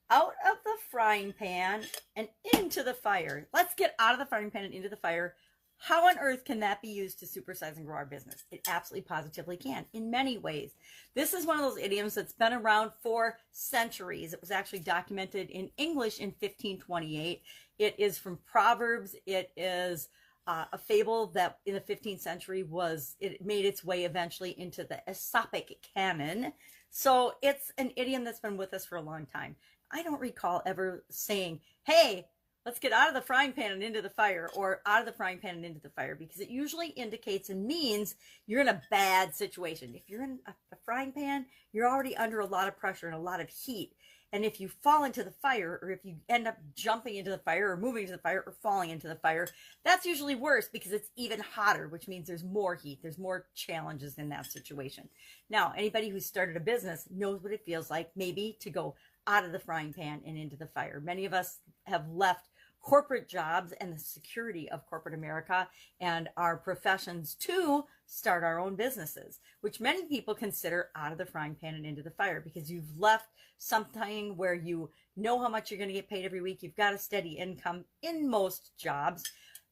out of the frying pan and into the fire. Let's get out of the frying pan and into the fire. How on earth can that be used to supersize and grow our business? It absolutely positively can in many ways. This is one of those idioms that's been around for centuries. It was actually documented in English in 1528. It is from Proverbs. It is a fable that in the 15th century it made its way eventually into the Aesopic canon. So it's an idiom that's been with us for a long time. I don't recall ever saying, hey, let's get out of the frying pan and into the fire, or out of the frying pan and into the fire, because it usually indicates and means you're in a bad situation. If you're in a frying pan, you're already under a lot of pressure and a lot of heat. And if you fall into the fire, or if you end up jumping into the fire or moving to the fire or falling into the fire, that's usually worse because it's even hotter, which means there's more heat. There's more challenges in that situation. Now, anybody who's started a business knows what it feels like maybe to go out of the frying pan and into the fire. Many of us have left corporate jobs and the security of corporate America and our professions to start our own businesses, which many people consider out of the frying pan and into the fire, because you've left something where you know how much you're going to get paid every week. You've got a steady income in most jobs,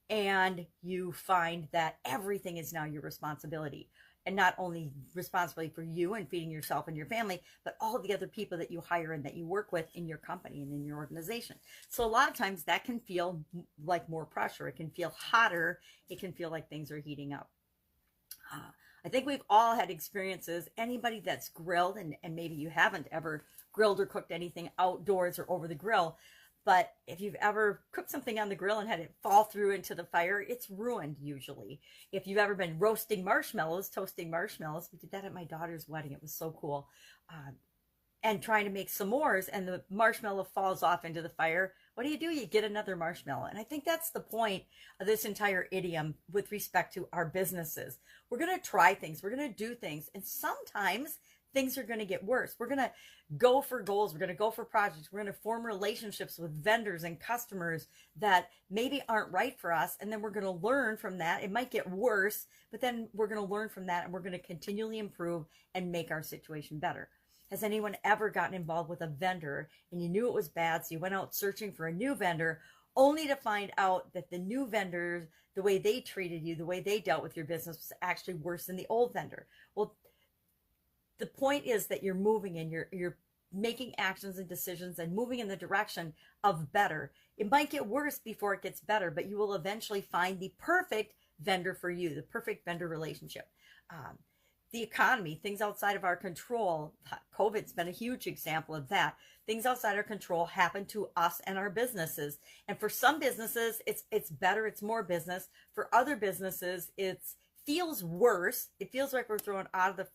and you find that everything is now your responsibility. And not only responsibility for you and feeding yourself and your family, but all the other people that you hire and that you work with in your company and in your organization. So a lot of times that can feel like more pressure. It can feel hotter. It can feel like things are heating up. I think we've all had experiences. Anybody that's grilled, and maybe you haven't ever grilled or cooked anything outdoors or over the grill, but if you've ever cooked something on the grill and had it fall through into the fire, it's ruined usually. If you've ever been roasting marshmallows, toasting marshmallows, we did that at my daughter's wedding. It was so cool. And trying to make s'mores, and the marshmallow falls off into the fire. What do? You get another marshmallow. And I think that's the point of this entire idiom with respect to our businesses. We're going to try things. We're going to do things. And sometimes things are going to get worse. We're going to go for goals. We're going to go for projects. We're going to form relationships with vendors and customers that maybe aren't right for us. And then we're going to learn from that. It might get worse, but then we're going to learn from that, and we're going to continually improve and make our situation better. Has anyone ever gotten involved with a vendor and you knew it was bad, so you went out searching for a new vendor, only to find out that the new vendor, the way they treated you, the way they dealt with your business, was actually worse than the old vendor? Well, the point is that you're moving and you're making actions and decisions and moving in the direction of better. It might get worse before it gets better, but you will eventually find the perfect vendor for you, the perfect vendor relationship. The economy, things outside of our control. COVID's been a huge example of that. Things outside our control happen to us and our businesses. And for some businesses, it's better, it's more business. For other businesses, it feels worse. It feels like we're thrown out of the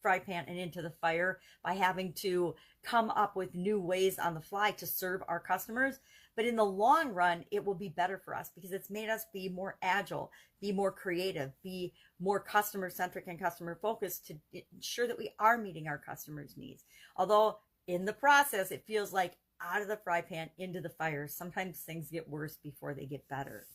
fry pan and into the fire by having to come up with new ways on the fly to serve our customers. But in the long run, it will be better for us because it's made us be more agile, be more creative, be more customer centric and customer focused to ensure that we are meeting our customers' needs. Although in the process, it feels like out of the fry pan into the fire. Sometimes things get worse before they get better.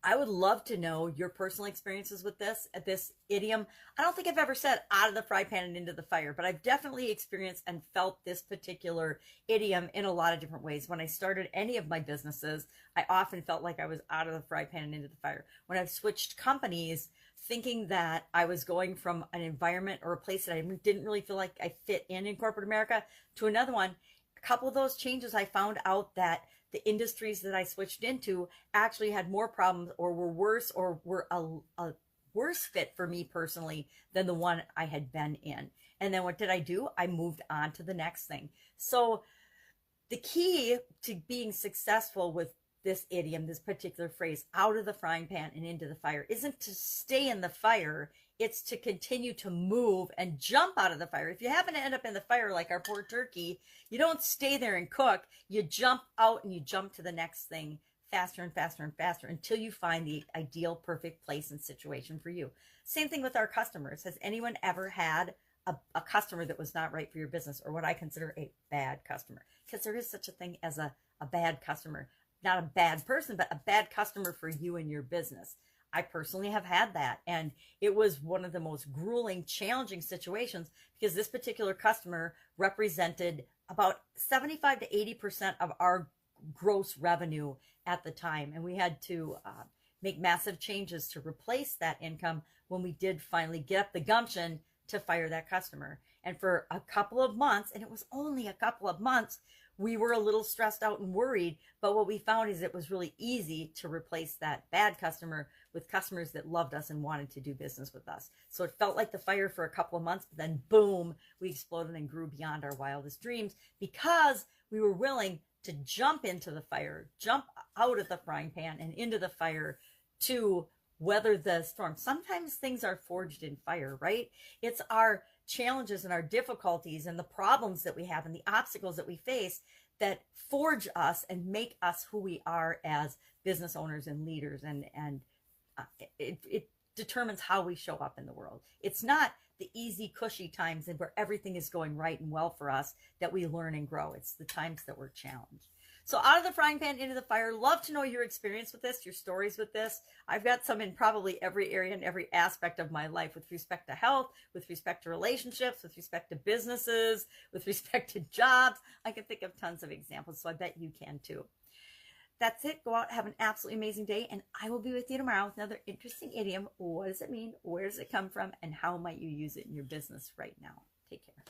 I would love to know your personal experiences with this idiom. I don't think I've ever said out of the fry pan and into the fire, but I've definitely experienced and felt this particular idiom in a lot of different ways. When I started any of my businesses, I often felt like I was out of the fry pan and into the fire. When I've switched companies, thinking that I was going from an environment or a place that I didn't really feel like I fit in corporate America to another one, a couple of those changes, I found out that the industries that I switched into actually had more problems or were worse, or were a worse fit for me personally than the one I had been in. And then what did I do? I moved on to the next thing. So the key to being successful with this idiom, this particular phrase, out of the frying pan and into the fire, isn't to stay in the fire. It's to continue to move and jump out of the fire. If you happen to end up in the fire like our poor turkey, you don't stay there and cook. You jump out and you jump to the next thing faster and faster and faster until you find the ideal, perfect place and situation for you. Same thing with our customers. Has anyone ever had a customer that was not right for your business, or what I consider a bad customer? Because there is such a thing as a bad customer. Not a bad person, but a bad customer for you and your business. I personally have had that. And it was one of the most grueling, challenging situations because this particular customer represented about 75 to 80% of our gross revenue at the time. And we had to make massive changes to replace that income when we did finally get up the gumption to fire that customer. And for a couple of months, and it was only a couple of months, we were a little stressed out and worried. But what we found is it was really easy to replace that bad customer with customers that loved us and wanted to do business with us. So it felt like the fire for a couple of months, but then boom, we exploded and grew beyond our wildest dreams because we were willing to jump into the fire, jump out of the frying pan and into the fire to weather the storm. Sometimes things are forged in fire, right? It's our challenges and our difficulties and the problems that we have and the obstacles that we face that forge us and make us who we are as business owners and leaders. And it determines how we show up in the world. It's not the easy, cushy times and where everything is going right and well for us that we learn and grow. It's the times that we're challenged. So out of the frying pan into the fire. Love to know your experience with this, your stories with this. I've got some in probably every area and every aspect of my life with respect to health, with respect to relationships, with respect to businesses, with respect to jobs. I can think of tons of examples, so I bet you can too. That's it. Go out, have an absolutely amazing day, and I will be with you tomorrow with another interesting idiom. What does it mean? Where does it come from? And how might you use it in your business right now? Take care.